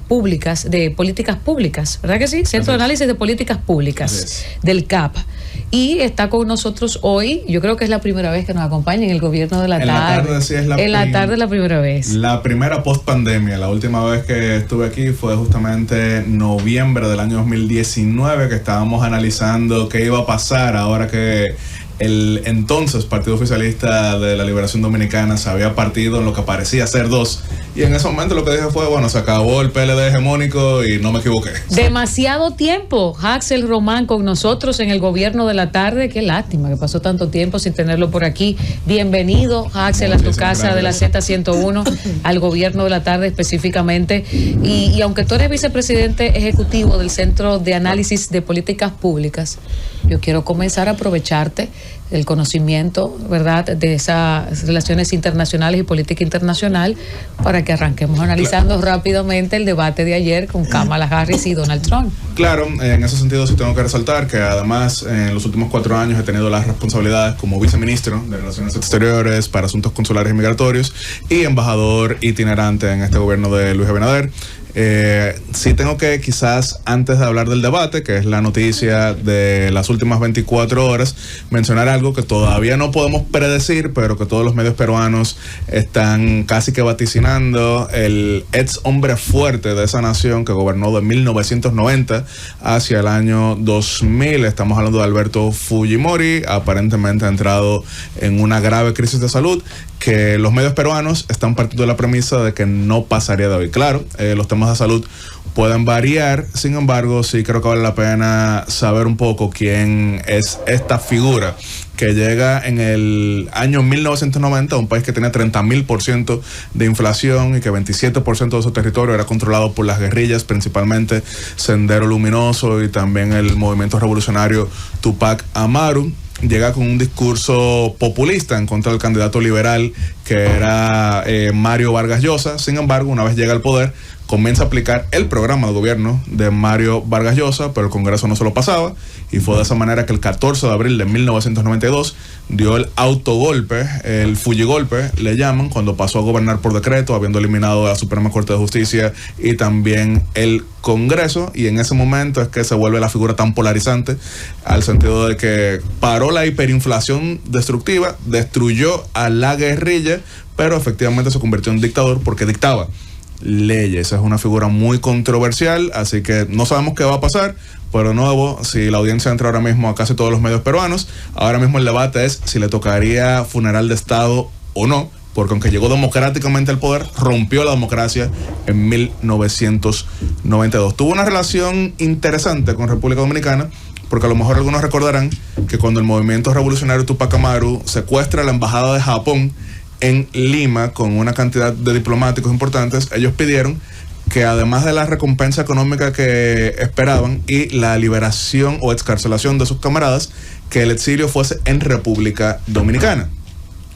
públicas, de políticas públicas, ¿verdad que sí? Centro de Análisis de Políticas Públicas del CAP. Y está con nosotros hoy, yo creo que es la primera vez que nos acompaña en el gobierno de la tarde. En la tarde, sí, en la tarde es la primera vez. La primera post pandemia. La última vez que estuve aquí fue justamente noviembre del año 2019, que estábamos analizando qué iba a pasar ahora que el entonces Partido Oficialista de la Liberación Dominicana se había partido en lo que parecía ser dos, y en ese momento lo que dije fue, bueno, se acabó el PLD hegemónico y no me equivoqué. Demasiado tiempo, Haxel Román con nosotros en el gobierno de la tarde. Qué lástima que pasó tanto tiempo sin tenerlo por aquí. Bienvenido, Haxel, a tu casa de la Z101, al gobierno de la tarde específicamente. Y aunque tú eres vicepresidente ejecutivo del Centro de Análisis de Políticas Públicas, yo quiero comenzar a aprovecharte el conocimiento, ¿verdad?, de esas relaciones internacionales y política internacional para que arranquemos analizando rápidamente el debate de ayer con Kamala Harris y Donald Trump. Claro, en ese sentido sí tengo que resaltar que además en los últimos 4 años he tenido las responsabilidades como viceministro de Relaciones Exteriores para Asuntos Consulares y Migratorios y embajador itinerante en este gobierno de Luis Abinader. Sí tengo que quizás antes de hablar del debate, que es la noticia de las últimas 24 horas, mencionar algo que todavía no podemos predecir, pero que todos los medios peruanos están casi que vaticinando. El ex hombre fuerte de esa nación que gobernó de 1990 hacia el año 2000, estamos hablando de Alberto Fujimori, aparentemente ha entrado en una grave crisis de salud que los medios peruanos están partiendo de la premisa de que no pasaría de hoy. Claro, los temas de salud pueden variar, sin embargo, sí creo que vale la pena saber un poco quién es esta figura que llega en el año 1990 a un país que tenía 30,000% de inflación y que 27% de su territorio era controlado por las guerrillas, principalmente Sendero Luminoso y también el movimiento revolucionario Tupac Amaru. Llega con un discurso populista en contra del candidato liberal que era Mario Vargas Llosa. Sin embargo, una vez llega al poder, comienza a aplicar el programa de gobierno de Mario Vargas Llosa, pero el Congreso no se lo pasaba, y fue de esa manera que el 14 de abril de 1992 dio el autogolpe, el Fujigolpe, le llaman, cuando pasó a gobernar por decreto, habiendo eliminado a la Suprema Corte de Justicia y también el Congreso, y en ese momento es que se vuelve la figura tan polarizante, al sentido de que paró la hiperinflación destructiva, destruyó a la guerrilla, pero efectivamente se convirtió en dictador porque dictaba leyes. Es una figura muy controversial, así que no sabemos qué va a pasar, pero de nuevo, si la audiencia entra ahora mismo a casi todos los medios peruanos, ahora mismo el debate es si le tocaría funeral de Estado o no, porque aunque llegó democráticamente al poder, rompió la democracia en 1992. Tuvo una relación interesante con República Dominicana, porque a lo mejor algunos recordarán que cuando el movimiento revolucionario Tupac Amaru secuestra la embajada de Japón en Lima con una cantidad de diplomáticos importantes, ellos pidieron que además de la recompensa económica que esperaban y la liberación o excarcelación de sus camaradas, que el exilio fuese en República Dominicana.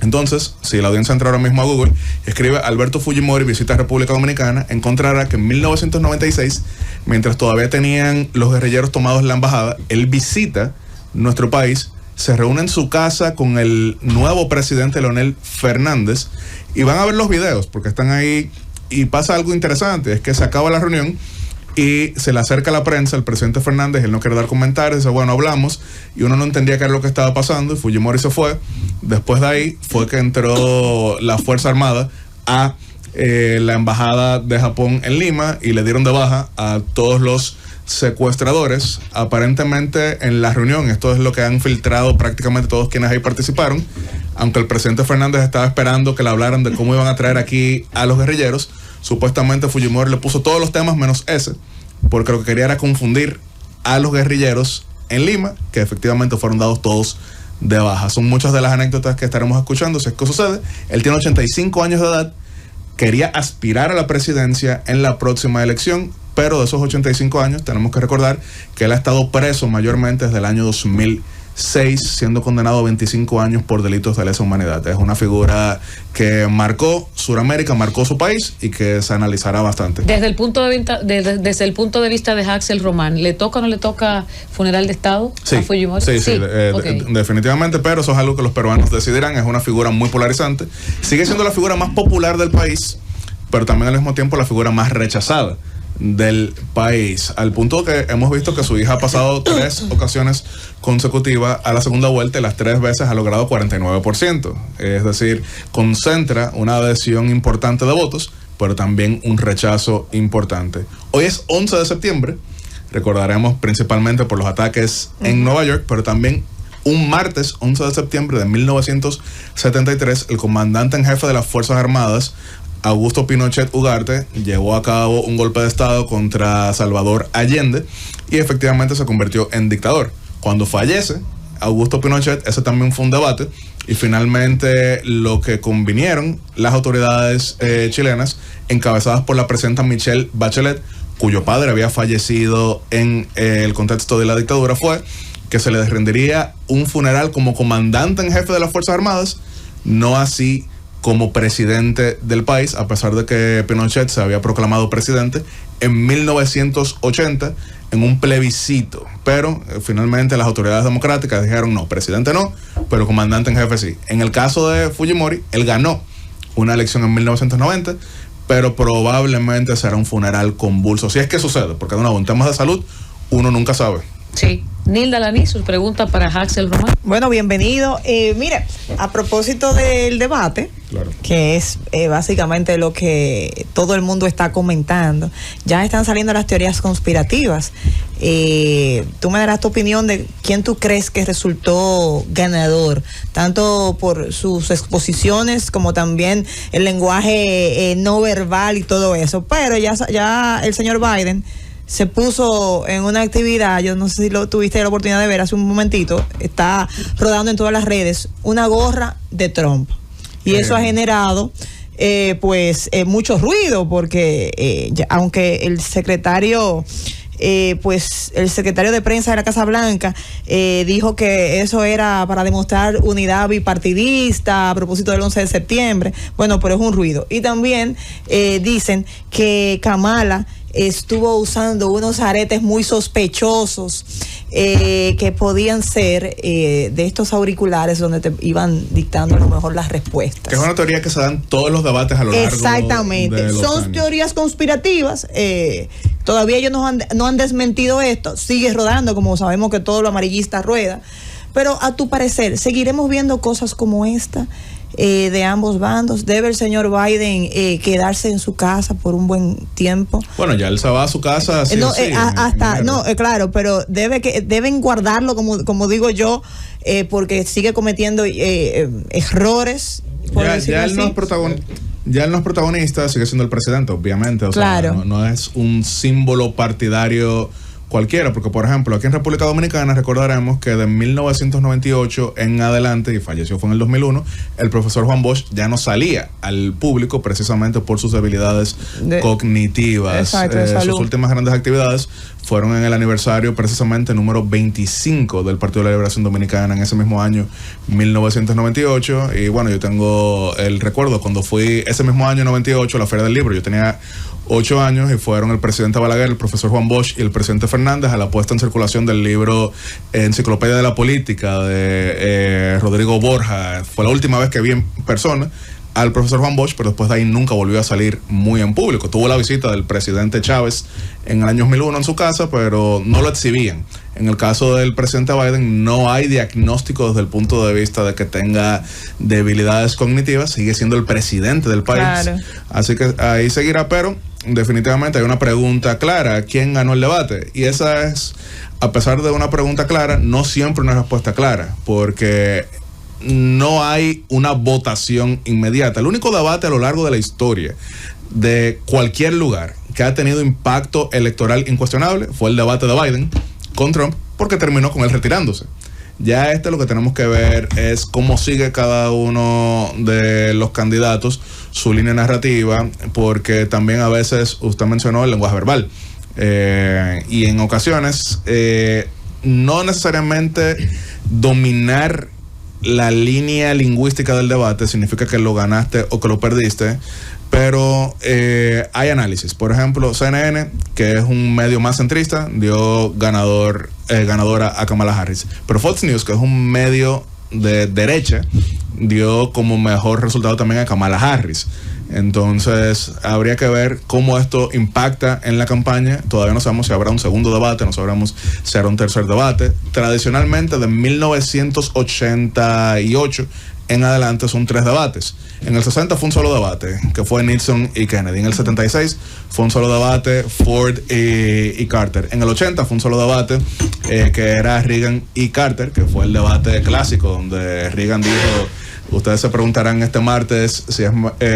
Entonces, si la audiencia entra ahora mismo a Google y escribe Alberto Fujimori visita República Dominicana, encontrará que en 1996, mientras todavía tenían los guerrilleros tomados la embajada, él visita nuestro país, se reúne en su casa con el nuevo presidente Leonel Fernández y van a ver los videos porque están ahí, y pasa algo interesante, es que se acaba la reunión y se le acerca a la prensa el presidente Fernández, él no quiere dar comentarios, dice bueno, hablamos, y uno no entendía qué era lo que estaba pasando y Fujimori se fue. Después de ahí fue que entró la Fuerza Armada a la embajada de Japón en Lima y le dieron de baja a todos los secuestradores. Aparentemente en la reunión, esto es lo que han filtrado prácticamente todos quienes ahí participaron, aunque el presidente Fernández estaba esperando que le hablaran de cómo iban a traer aquí a los guerrilleros, supuestamente Fujimori le puso todos los temas menos ese, porque lo que quería era confundir a los guerrilleros en Lima, que efectivamente fueron dados todos de baja. Son muchas de las anécdotas que estaremos escuchando si es que sucede. Él tiene 85 años de edad, quería aspirar a la presidencia en la próxima elección, pero de esos 85 años tenemos que recordar que él ha estado preso mayormente desde el año 2006, siendo condenado a 25 años por delitos de lesa humanidad. Es una figura que marcó Sudamérica, marcó su país y que se analizará bastante. Desde el punto de vista de Haxel Román, ¿le toca o no le toca funeral de Estado a Fujimori? Sí, okay. Definitivamente, pero eso es algo que los peruanos decidirán. Es una figura muy polarizante. Sigue siendo la figura más popular del país, pero también al mismo tiempo la figura más rechazada del país, al punto que hemos visto que su hija ha pasado 3 ocasiones consecutivas a la segunda vuelta y las 3 veces ha logrado 49%, es decir, concentra una adhesión importante de votos, pero también un rechazo importante. Hoy es 11 de septiembre, recordaremos principalmente por los ataques en Nueva York, pero también un martes 11 de septiembre de 1973, el comandante en jefe de las Fuerzas Armadas, Augusto Pinochet Ugarte, llevó a cabo un golpe de estado contra Salvador Allende y efectivamente se convirtió en dictador. Cuando fallece Augusto Pinochet, ese también fue un debate y finalmente lo que convinieron las autoridades chilenas, encabezadas por la presidenta Michelle Bachelet, cuyo padre había fallecido en el contexto de la dictadura, fue que se le rendiría un funeral como comandante en jefe de las Fuerzas Armadas, no así como presidente del país, a pesar de que Pinochet se había proclamado presidente en 1980 en un plebiscito. Pero finalmente las autoridades democráticas dijeron no, presidente no, pero comandante en jefe sí. En el caso de Fujimori, él ganó una elección en 1990, pero probablemente será un funeral convulso. Si es que sucede, porque de nuevo, en temas de salud, uno nunca sabe. Sí. Nilda Laní, sus preguntas para Haxel Román. Bueno, bienvenido. Mire, a propósito del debate, claro, que es básicamente lo que todo el mundo está comentando, ya están saliendo las teorías conspirativas. Tú me darás tu opinión de quién tú crees que resultó ganador, tanto por sus exposiciones como también el lenguaje no verbal y todo eso. Pero ya el señor Biden se puso en una actividad, yo no sé si lo tuviste la oportunidad de ver hace un momentito, está rodando en todas las redes, una gorra de Trump. Y eso ha generado mucho ruido, porque aunque el secretario de prensa de la Casa Blanca dijo que eso era para demostrar unidad bipartidista a propósito del 11 de septiembre, bueno, pero es un ruido. Y también dicen que Kamala estuvo usando unos aretes muy sospechosos que podían ser de estos auriculares donde te iban dictando a lo mejor las respuestas. Que es una teoría que se dan todos los debates a lo largo. Exactamente. De los Son años. Teorías conspirativas. Todavía ellos no han desmentido esto. Sigue rodando, como sabemos que todo lo amarillista rueda. Pero a tu parecer, ¿seguiremos viendo cosas como esta de ambos bandos? ¿Debe el señor Biden quedarse en su casa por un buen tiempo? Bueno, ya él se va a su casa. Sí, claro, pero deben guardarlo, como digo yo, porque sigue cometiendo errores. Ya él no es protagonista, sigue siendo el presidente, obviamente. O claro. sea, no es un símbolo partidario cualquiera, porque por ejemplo aquí en República Dominicana recordaremos que de 1998 en adelante, y falleció fue en el 2001, el profesor Juan Bosch ya no salía al público precisamente por sus debilidades cognitivas. Exacto, sus últimas grandes actividades fueron en el aniversario precisamente número 25 del Partido de la Liberación Dominicana en ese mismo año 1998, y bueno, yo tengo el recuerdo cuando fui ese mismo año 98 a la Feria del Libro. Yo tenía 8 años y fueron el presidente Balaguer, el profesor Juan Bosch y el presidente Fernández a la puesta en circulación del libro Enciclopedia de la Política de Rodrigo Borja. Fue la última vez que vi en persona al profesor Juan Bosch, pero después de ahí nunca volvió a salir muy en público. Tuvo la visita del presidente Chávez en el año 2001 en su casa, pero no lo exhibían. En el caso del presidente Biden no hay diagnóstico desde el punto de vista de que tenga debilidades cognitivas, sigue siendo el presidente del país. Claro. Así que ahí seguirá, pero definitivamente hay una pregunta clara: ¿quién ganó el debate? Y esa es, a pesar de una pregunta clara, no siempre una respuesta clara, porque no hay una votación inmediata. El único debate a lo largo de la historia de cualquier lugar que ha tenido impacto electoral incuestionable fue el debate de Biden con Trump, porque terminó con él retirándose. Ya lo que tenemos que ver es cómo sigue cada uno de los candidatos su línea narrativa, porque también a veces usted mencionó el lenguaje verbal, y en ocasiones no necesariamente dominar la línea lingüística del debate significa que lo ganaste o que lo perdiste, pero hay análisis. Por ejemplo, CNN, que es un medio más centrista, dio ganadora a Kamala Harris, pero Fox News, que es un medio de derecha, dio como mejor resultado también a Kamala Harris. Entonces, habría que ver cómo esto impacta en la campaña. Todavía no sabemos si habrá un segundo debate, no sabemos si habrá un tercer debate. Tradicionalmente, de 1988 en adelante son 3 debates. En el 60 fue un solo debate, que fue Nixon y Kennedy. En el 76 fue un solo debate, Ford y Carter. En el 80 fue un solo debate, que era Reagan y Carter, que fue el debate clásico, donde Reagan dijo: ustedes se preguntarán este martes si es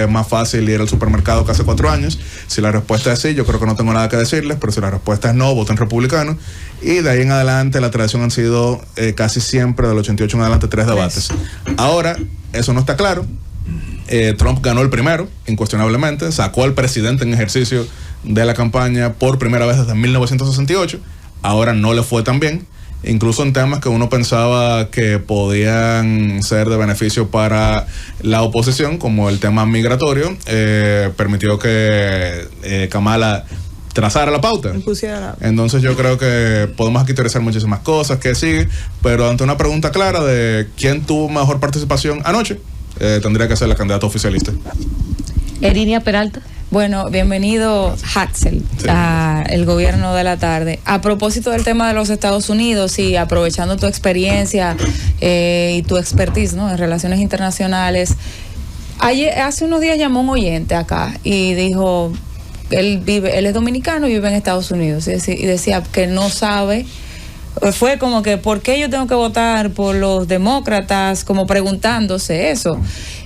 más fácil ir al supermercado que hace 4 años. Si la respuesta es sí, yo creo que no tengo nada que decirles, pero si la respuesta es no, voten republicano. Y de ahí en adelante la tradición han sido casi siempre, del 88 en adelante, 3 debates. Ahora, eso no está claro. Trump ganó el primero, incuestionablemente, sacó al presidente en ejercicio de la campaña por primera vez desde 1968. Ahora no le fue tan bien. Incluso en temas que uno pensaba que podían ser de beneficio para la oposición, como el tema migratorio, permitió que Kamala trazara la pauta. Entonces yo creo que podemos aquí teorizar muchísimas cosas que sigue, pero ante una pregunta clara de quién tuvo mejor participación anoche, tendría que ser la candidata oficialista. Erinia Peralta. Bueno, bienvenido, Haxel, sí, al gobierno de la tarde. A propósito del tema de los Estados Unidos y aprovechando tu experiencia y tu expertise, ¿no?, en relaciones internacionales, hace unos días llamó un oyente acá y dijo, él es dominicano y vive en Estados Unidos, y decía que no sabe. Fue como que, ¿por qué yo tengo que votar por los demócratas? Como preguntándose eso.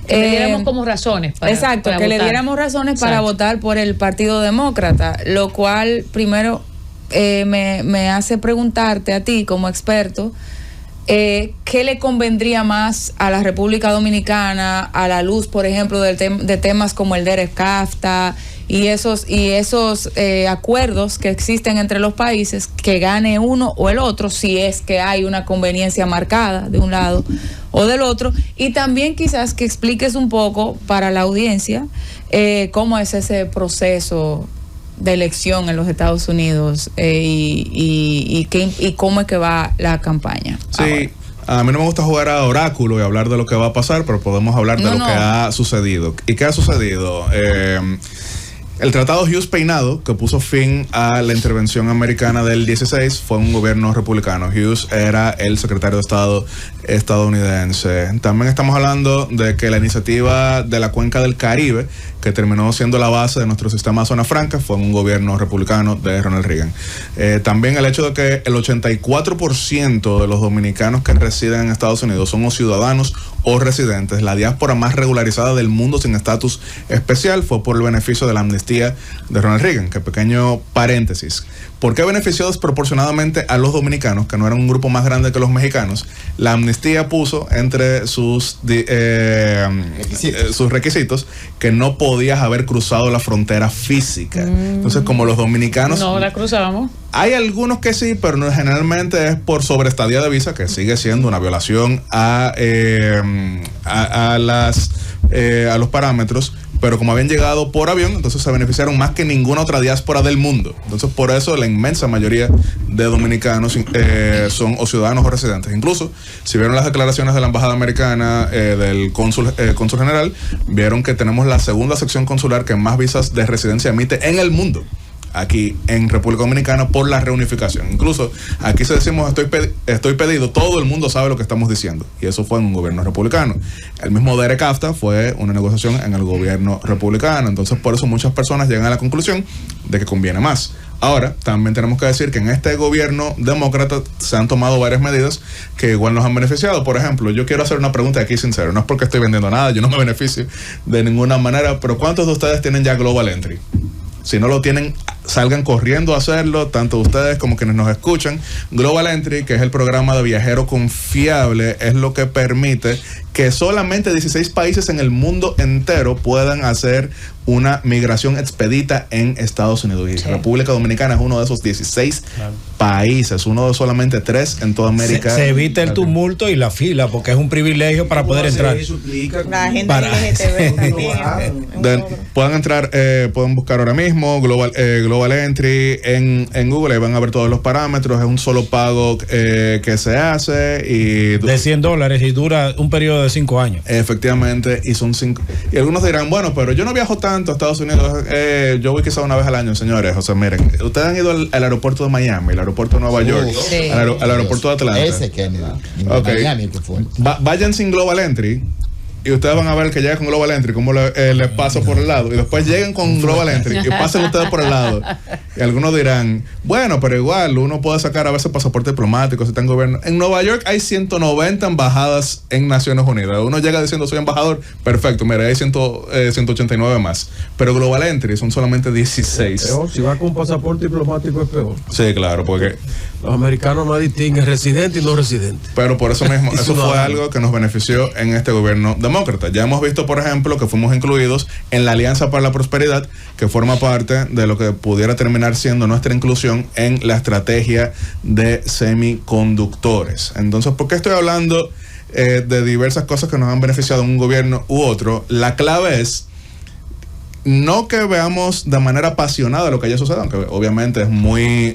Que le diéramos como razones para exacto, para que votar. le diéramos razones exacto. para votar por el Partido Demócrata, lo cual primero me hace preguntarte a ti como experto, ¿qué le convendría más a la República Dominicana a la luz, por ejemplo, de temas como el DEREF-CAFTA y esos acuerdos que existen entre los países, que gane uno o el otro, si es que hay una conveniencia marcada de un lado o del otro? Y también quizás que expliques un poco para la audiencia cómo es ese proceso de elección en los Estados Unidos y cómo es que va la campaña. Sí. Ahora, a mí no me gusta jugar a oráculo y hablar de lo que va a pasar, pero podemos hablar de lo que ha sucedido. ¿Y qué ha sucedido? El Tratado Hughes-Peinado, que puso fin a la intervención americana del 16, fue un gobierno republicano. Hughes era el secretario de Estado estadounidense. También estamos hablando de que la iniciativa de la Cuenca del Caribe, que terminó siendo la base de nuestro sistema de zona franca, fue un gobierno republicano de Ronald Reagan. También el hecho de que el 84% de los dominicanos que residen en Estados Unidos son ciudadanos o residentes. La diáspora más regularizada del mundo sin estatus especial fue por el beneficio de la amnistía de Ronald Reagan. Que pequeño paréntesis. ¿Por qué benefició desproporcionadamente a los dominicanos, que no eran un grupo más grande que los mexicanos? La amnistía puso entre sus requisitos que no podías haber cruzado la frontera física. Entonces, como los dominicanos... No la cruzábamos. Hay algunos que sí, pero no, generalmente es por sobreestadía de visa, que sigue siendo una violación a los parámetros. Pero como habían llegado por avión, entonces se beneficiaron más que ninguna otra diáspora del mundo. Entonces, por eso la inmensa mayoría de dominicanos son o ciudadanos o residentes. Incluso, si vieron las declaraciones de la embajada americana, del cónsul general, vieron que tenemos la segunda sección consular que más visas de residencia emite en el mundo, aquí en República Dominicana, por la reunificación. Incluso aquí se decimos estoy pedido, todo el mundo sabe lo que estamos diciendo, y eso fue en un gobierno republicano. El mismo DEREF-CAFTA fue una negociación en el gobierno republicano. Entonces, por eso muchas personas llegan a la conclusión de que conviene más. Ahora, también tenemos que decir que en este gobierno demócrata se han tomado varias medidas que igual nos han beneficiado. Por ejemplo, yo quiero hacer una pregunta aquí sincera, no es porque estoy vendiendo nada, yo no me beneficio de ninguna manera, pero ¿cuántos de ustedes tienen ya Global Entry? Si no lo tienen, salgan corriendo a hacerlo, tanto ustedes como quienes nos escuchan. Global Entry, que es el programa de viajero confiable, es lo que permite que solamente 16 países en el mundo entero puedan hacer una migración expedita en Estados Unidos. Y República Dominicana es uno de esos 16 países, uno de solamente 3 en toda América. Se evita el tumulto y la fila, porque es un privilegio para poder entrar. La gente LGTB también. Pueden entrar, pueden buscar ahora mismo Global Entry en Google, ahí van a ver todos los parámetros. Es un solo pago que se hace y de $100 y dura un periodo de 5 años. Efectivamente, y son 5. Y algunos dirán, bueno, pero yo no viajo tanto a Estados Unidos, yo voy quizá una vez al año, señores. O sea, miren, ustedes han ido al aeropuerto de Miami, el aeropuerto de Nueva York, al aeropuerto de Atlanta. Ese Kennedy. Miami, que fue. Vayan sin Global Entry y ustedes van a ver que llega con Global Entry, como les paso por el lado, y después lleguen con Global Entry y pasen ustedes por el lado. Y algunos dirán, bueno, pero igual uno puede sacar a veces pasaporte diplomático si está en gobierno. En Nueva York hay 190 embajadas en Naciones Unidas. Uno llega diciendo soy embajador, perfecto, mira, hay 189 más. Pero Global Entry son solamente 16. Peor, si va con un pasaporte diplomático es peor. Sí, claro, porque los americanos no distinguen residente y no residente. Pero por eso mismo, eso fue algo que nos benefició en este gobierno demócrata. Ya hemos visto, por ejemplo, que fuimos incluidos en la Alianza para la Prosperidad, que forma parte de lo que pudiera terminar siendo nuestra inclusión en la estrategia de semiconductores. Entonces, ¿por qué estoy hablando de diversas cosas que nos han beneficiado en un gobierno u otro? La clave es no que veamos de manera apasionada lo que haya sucedido, aunque obviamente es muy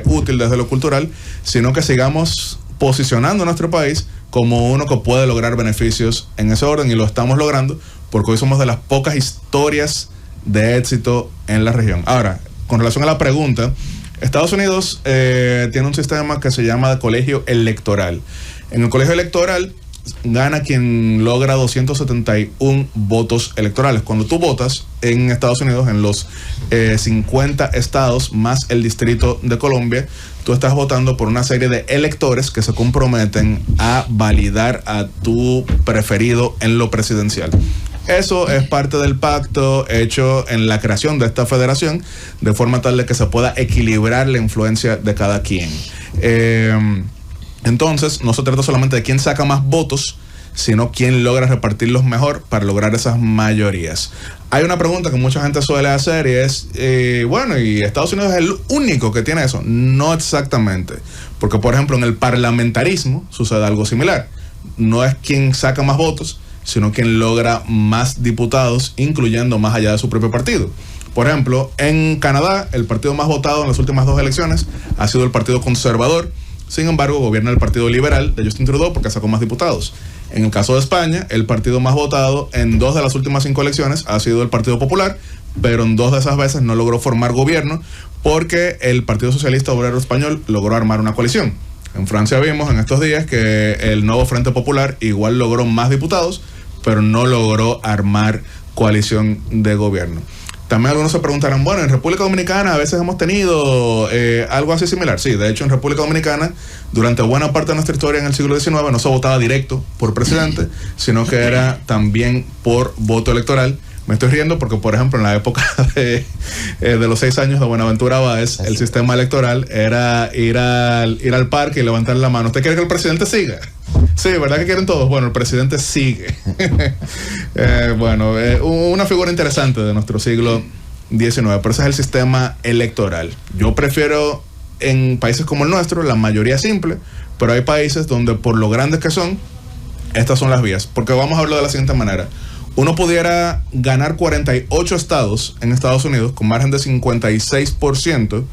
útil desde lo cultural, sino que sigamos posicionando a nuestro país como uno que puede lograr beneficios en ese orden, y lo estamos logrando porque hoy somos de las pocas historias de éxito en la región. Ahora, con relación a la pregunta, Estados Unidos tiene un sistema que se llama de colegio electoral. En el colegio electoral gana quien logra 271 votos electorales. Cuando tú votas en Estados Unidos, en los 50 estados más el Distrito de Columbia, tú estás votando por una serie de electores que se comprometen a validar a tu preferido en lo presidencial. Eso es parte del pacto hecho en la creación de esta federación, de forma tal de que se pueda equilibrar la influencia de cada quien. Entonces, no se trata solamente de quién saca más votos, sino quién logra repartirlos mejor para lograr esas mayorías. Hay una pregunta que mucha gente suele hacer y es, bueno, ¿y Estados Unidos es el único que tiene eso? No exactamente, porque por ejemplo en el parlamentarismo sucede algo similar. No es quien saca más votos, sino quien logra más diputados, incluyendo más allá de su propio partido. Por ejemplo, en Canadá, el partido más votado en las últimas 2 elecciones ha sido el Partido Conservador. Sin embargo, gobierna el Partido Liberal de Justin Trudeau porque sacó más diputados. En el caso de España, el partido más votado en 2 de las últimas 5 elecciones ha sido el Partido Popular, pero en 2 de esas veces no logró formar gobierno porque el Partido Socialista Obrero Español logró armar una coalición. En Francia vimos en estos días que el Nuevo Frente Popular igual logró más diputados, pero no logró armar coalición de gobierno. También algunos se preguntarán, bueno, en República Dominicana a veces hemos tenido algo así similar. Sí, de hecho en República Dominicana, durante buena parte de nuestra historia en el siglo XIX, no se votaba directo por presidente, sino que era también por voto electoral. Me estoy riendo porque, por ejemplo, en la época de los 6 años de Buenaventura Báez, el sistema electoral era ir al parque y levantar la mano. ¿Usted quiere que el presidente siga? Sí, ¿verdad que quieren todos? Bueno, el presidente sigue. Una figura interesante de nuestro siglo XIX, pero ese es el sistema electoral. Yo prefiero en países como el nuestro la mayoría simple, pero hay países donde por lo grandes que son, estas son las vías. Porque vamos a hablar de la siguiente manera. Uno pudiera ganar 48 estados en Estados Unidos con margen de 56%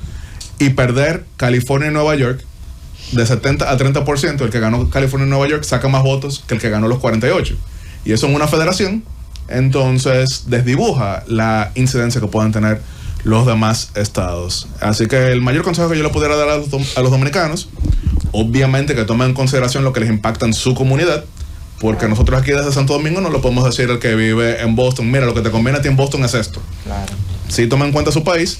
y perder California y Nueva York de 70 a 30%. El que ganó California y Nueva York saca más votos que el que ganó los 48. Y eso en una federación, entonces desdibuja la incidencia que puedan tener los demás estados. Así que el mayor consejo que yo le pudiera dar a los dominicanos, obviamente que tomen en consideración lo que les impacta en su comunidad, porque nosotros aquí desde Santo Domingo no lo podemos decir al que vive en Boston, mira, lo que te conviene a ti en Boston es esto. Claro. Sí, toma en cuenta su país,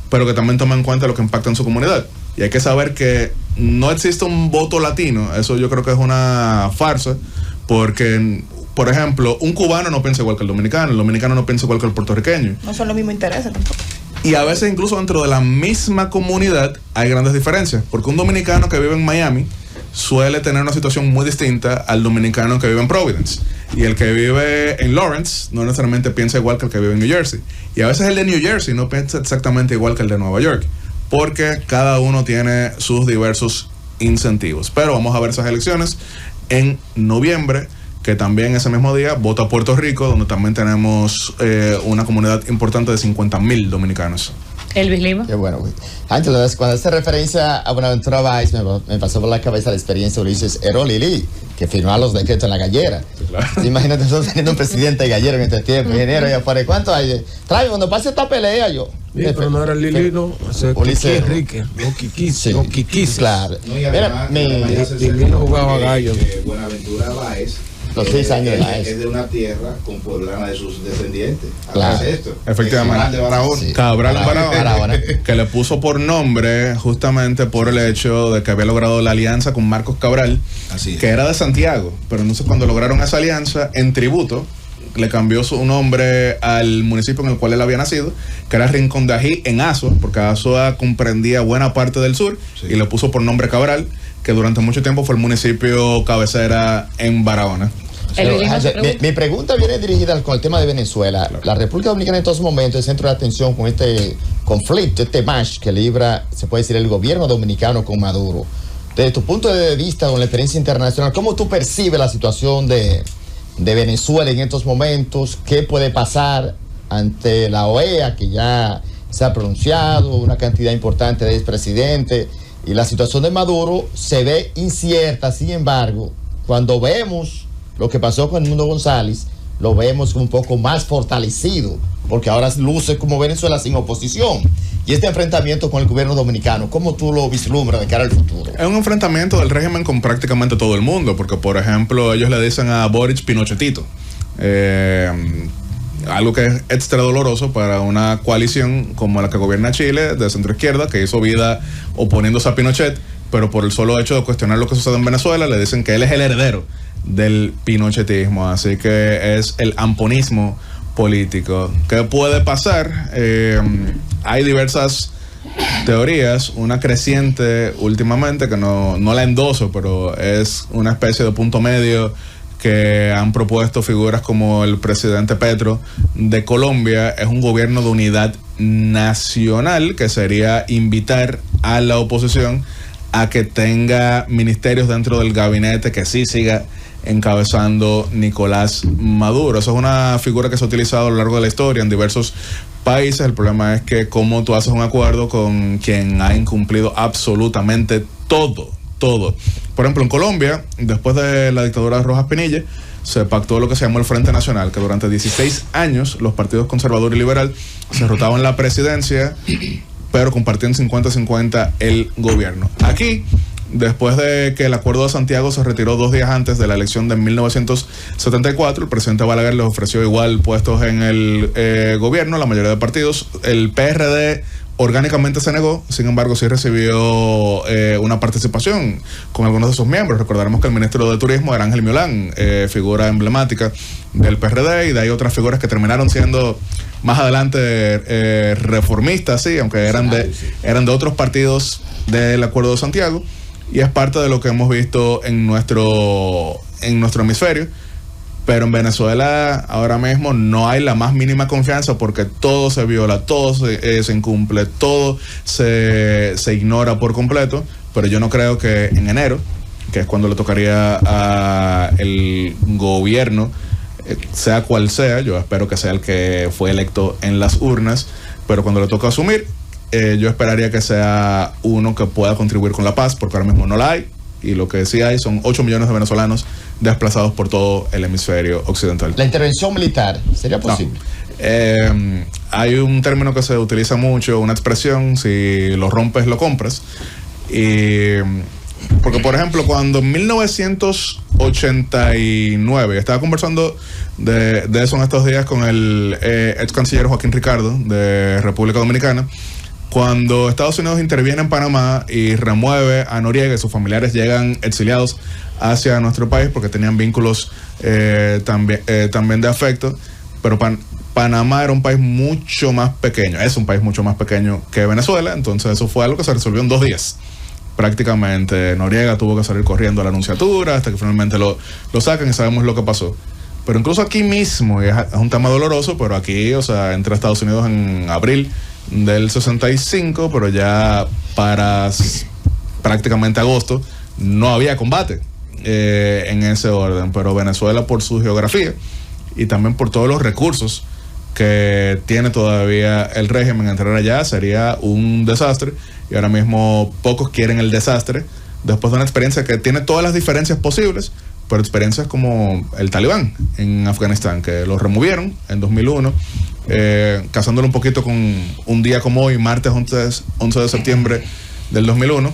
pero que también toma en cuenta lo que impacta en su comunidad. Y hay que saber que no existe un voto latino. Eso yo creo que es una farsa, porque, por ejemplo, un cubano no piensa igual que el dominicano no piensa igual que el puertorriqueño. No son los mismos intereses tampoco. Y a veces incluso dentro de la misma comunidad hay grandes diferencias, porque un dominicano que vive en Miami suele tener una situación muy distinta al dominicano que vive en Providence. Y el que vive en Lawrence no necesariamente piensa igual que el que vive en New Jersey. Y a veces el de New Jersey no piensa exactamente igual que el de Nueva York, porque cada uno tiene sus diversos incentivos. Pero vamos a ver esas elecciones en noviembre, que también ese mismo día vota Puerto Rico, donde también tenemos una comunidad importante de 50,000 dominicanos. Elvis Lima. Qué bueno, güey. Entonces, cuando hace referencia a Buenaventura Báez, me pasó por la cabeza la experiencia de Ulises Erolili, que firmaba los decretos en la gallera. Sí, claro. Imagínate nosotros teniendo un presidente gallero en este tiempo, ingeniero, y afuera, ¿cuánto hay? Trae, cuando pase esta pelea, yo. Sí, pero no era Lili, no. Ulises Enrique, no Quiquis. Claro. No, y además, Divino jugaba gallo. Buenaventura Báez, los 6 años de la es de una tierra con pueblana de sus descendientes. Claro. Esto. Efectivamente. De Barahona. Sí. Cabral Barahona. que le puso por nombre justamente por el hecho de que había logrado la alianza con Marcos Cabral, Así es. que era de Santiago, pero entonces cuando lograron esa alianza, en tributo, le cambió su nombre al municipio en el cual él había nacido, que era Rincón de Ají, en Azua, porque Azua comprendía buena parte del sur, Sí. y le puso por nombre Cabral, que durante mucho tiempo fue el municipio cabecera en Barahona. Elvis Lima, su Mi pregunta viene dirigida con el tema de Venezuela. Claro. La República Dominicana en estos momentos es centro de atención con este conflicto, este match que libra, se puede decir, el gobierno dominicano con Maduro. Desde tu punto de vista, con la experiencia internacional, ¿cómo tú percibes la situación de Venezuela en estos momentos? ¿Qué puede pasar ante la OEA, que ya se ha pronunciado, una cantidad importante de expresidentes? Y la situación de Maduro se ve incierta. Sin embargo, cuando vemos lo que pasó con Edmundo González, lo vemos un poco más fortalecido, porque ahora luce como Venezuela sin oposición. Y este enfrentamiento con el gobierno dominicano, ¿cómo tú lo vislumbras de cara al futuro? Es un enfrentamiento del régimen con prácticamente todo el mundo, porque por ejemplo ellos le dicen a Boric Pinochetito, algo que es extra doloroso para una coalición como la que gobierna Chile, de centro izquierda, que hizo vida oponiéndose a Pinochet, pero por el solo hecho de cuestionar lo que sucede en Venezuela, le dicen que él es el heredero del pinochetismo, así que es el amponismo político. ¿Qué puede pasar? Hay diversas teorías, una creciente últimamente, que no la endoso, pero es una especie de punto medio que han propuesto figuras como el presidente Petro de Colombia. Es un gobierno de unidad nacional, que sería invitar a la oposición a que tenga ministerios dentro del gabinete que sí siga encabezando Nicolás Maduro. Eso es una figura que se ha utilizado a lo largo de la historia en diversos países. El problema es que como tú haces un acuerdo con quien ha incumplido absolutamente todo. Por ejemplo, en Colombia, después de la dictadura de Rojas Pinilla, se pactó lo que se llamó el Frente Nacional, que durante 16 años los partidos conservador y liberal se rotaban la presidencia, pero compartían 50-50 el gobierno. Aquí, después de que el Acuerdo de Santiago se retiró 2 días antes de la elección de 1974, el presidente Balaguer les ofreció igual puestos en el gobierno, la mayoría de partidos. El PRD orgánicamente se negó, sin embargo sí recibió una participación con algunos de sus miembros. Recordaremos que el ministro de Turismo era Ángel Miolán, figura emblemática del PRD, y de ahí otras figuras que terminaron siendo más adelante reformistas, sí, aunque eran de otros partidos del Acuerdo de Santiago, y es parte de lo que hemos visto en nuestro hemisferio. Pero en Venezuela ahora mismo no hay la más mínima confianza, porque todo se viola, todo se incumple, todo se ignora por completo. Pero yo no creo que en enero, que es cuando le tocaría al gobierno, sea cual sea, yo espero que sea el que fue electo en las urnas, pero cuando le toca asumir, yo esperaría que sea uno que pueda contribuir con la paz, porque ahora mismo no la hay. Y lo que sí hay son 8 millones de venezolanos desplazados por todo el hemisferio occidental. ¿La intervención militar sería posible? No. Hay un término que se utiliza mucho, una expresión: si lo rompes, lo compras. Porque, por ejemplo, cuando en 1989, estaba conversando de eso en estos días con el ex canciller Joaquín Ricardo de República Dominicana, cuando Estados Unidos interviene en Panamá y remueve a Noriega y sus familiares llegan exiliados hacia nuestro país porque tenían vínculos también de afecto, pero Panamá era un país mucho más pequeño, es un país mucho más pequeño que Venezuela, entonces eso fue algo que se resolvió en 2 días. Prácticamente Noriega tuvo que salir corriendo a la nunciatura hasta que finalmente lo sacan, y sabemos lo que pasó. Pero incluso aquí mismo, y es un tema doloroso, pero aquí, o sea, entré a Estados Unidos en abril del 65, pero ya para prácticamente agosto no había combate en ese orden. Pero Venezuela, por su geografía y también por todos los recursos que tiene todavía el régimen, entrar allá sería un desastre, y ahora mismo pocos quieren el desastre después de una experiencia que tiene todas las diferencias posibles, pero experiencias como el Talibán en Afganistán, que lo removieron en 2001, casándolo un poquito con un día como hoy, martes 11 de septiembre del 2001,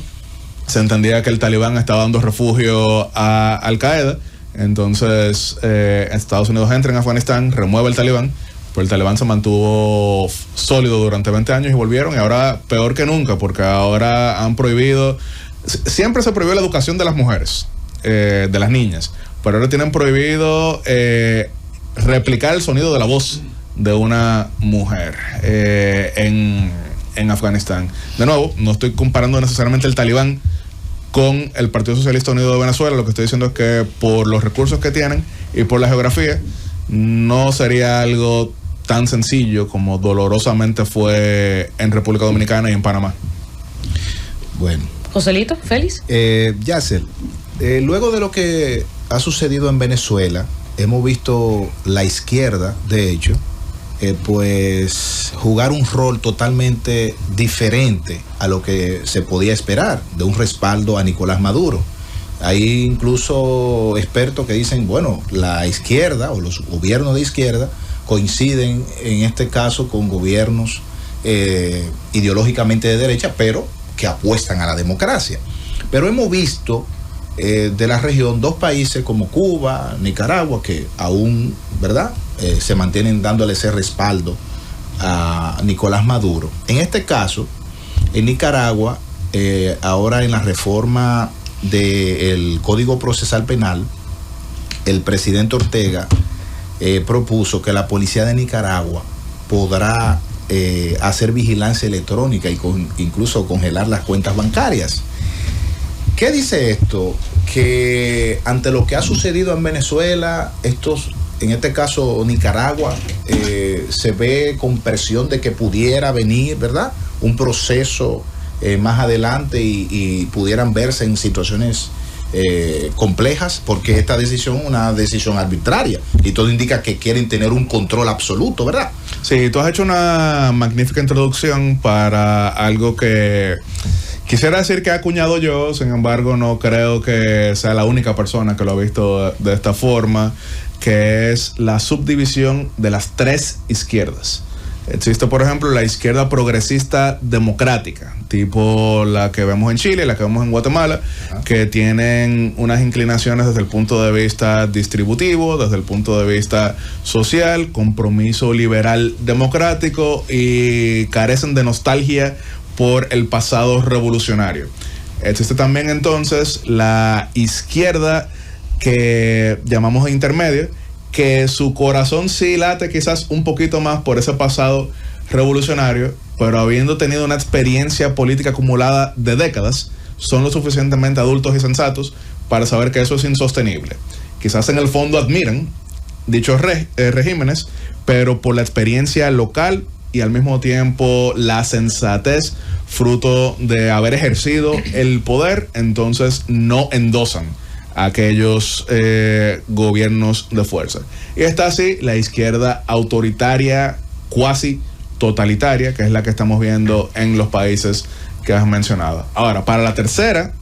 se entendía que el Talibán estaba dando refugio a Al Qaeda. Entonces Estados Unidos entra en Afganistán, remueve el Talibán, pero el Talibán se mantuvo sólido durante 20 años y volvieron, y ahora peor que nunca, porque ahora han prohibido, siempre se prohibió la educación de las mujeres, de las niñas, pero ahora tienen prohibido replicar el sonido de la voz de una mujer en Afganistán. De nuevo, no estoy comparando necesariamente el Talibán con el Partido Socialista Unido de Venezuela. Lo que estoy diciendo es que por los recursos que tienen y por la geografía, no sería algo tan sencillo como dolorosamente fue en República Dominicana y en Panamá. Bueno. Joselito, Félix. Yacel, luego de lo que ha sucedido en Venezuela, hemos visto la izquierda, de hecho, pues jugar un rol totalmente diferente a lo que se podía esperar de un respaldo a Nicolás Maduro. Hay incluso expertos que dicen, bueno, la izquierda o los gobiernos de izquierda coinciden en este caso con gobiernos ideológicamente de derecha, pero que apuestan a la democracia. Pero hemos visto de la región dos países como Cuba, Nicaragua, que aún, ¿verdad?, se mantienen dándole ese respaldo a Nicolás Maduro. En este caso, en Nicaragua, ahora en la reforma del Código Procesal Penal, el presidente Ortega propuso que la policía de Nicaragua podrá hacer vigilancia electrónica y incluso congelar las cuentas bancarias. ¿Qué dice esto? Que ante lo que ha sucedido en Venezuela, en este caso Nicaragua, se ve con presión de que pudiera venir, ¿verdad?, un proceso más adelante y pudieran verse en situaciones complejas, porque esta decisión es una decisión arbitraria y todo indica que quieren tener un control absoluto, ¿verdad? Sí, tú has hecho una magnífica introducción para algo que quisiera decir que he acuñado yo, sin embargo no creo que sea la única persona que lo ha visto de esta forma, que es la subdivisión de las tres izquierdas. Existe, por ejemplo, la izquierda progresista democrática, tipo la que vemos en Chile, la que vemos en Guatemala, que tienen unas inclinaciones desde el punto de vista distributivo, desde el punto de vista social, compromiso liberal democrático, y carecen de nostalgia por el pasado revolucionario. Existe también entonces la izquierda que llamamos intermedia, que su corazón sí late quizás un poquito más por ese pasado revolucionario, pero habiendo tenido una experiencia política acumulada de décadas, son lo suficientemente adultos y sensatos para saber que eso es insostenible. Quizás en el fondo admiran dichos regímenes, pero por la experiencia local y al mismo tiempo la sensatez fruto de haber ejercido el poder, entonces no endosan aquellos gobiernos de fuerza. Y está así la izquierda autoritaria, cuasi totalitaria, que es la que estamos viendo en los países que has mencionado. Ahora, para la tercera,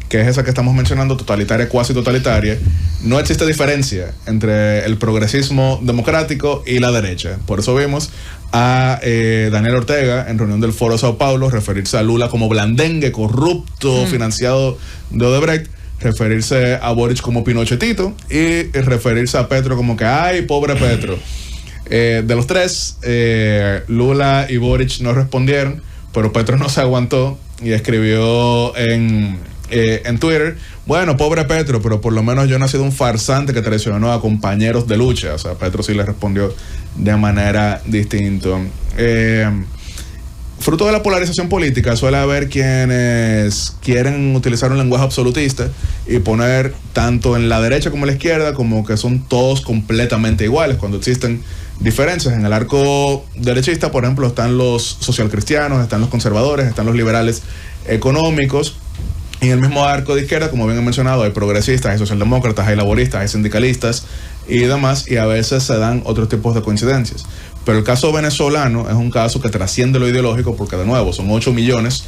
que es esa que estamos mencionando, totalitaria, cuasi totalitaria, no existe diferencia entre el progresismo democrático y la derecha. Por eso vimos a Daniel Ortega en reunión del Foro de Sao Paulo referirse a Lula como blandengue, corrupto, financiado de Odebrecht, referirse a Boric como Pinochetito y referirse a Petro como que ¡ay, pobre Petro! De los tres, Lula y Boric no respondieron, pero Petro no se aguantó y escribió en Twitter, bueno, pobre Petro, pero por lo menos yo no he sido un farsante que traicionó a compañeros de lucha. O sea, Petro sí le respondió de manera distinta. fruto de la polarización política suele haber quienes quieren utilizar un lenguaje absolutista y poner tanto en la derecha como en la izquierda como que son todos completamente iguales, cuando existen diferencias. En el arco derechista, por ejemplo, están los socialcristianos, están los conservadores, están los liberales económicos. Y en el mismo arco de izquierda, como bien he mencionado, hay progresistas, hay socialdemócratas, hay laboristas, hay sindicalistas y demás, y a veces se dan otros tipos de coincidencias. Pero el caso venezolano es un caso que trasciende lo ideológico porque, de nuevo, son 8 millones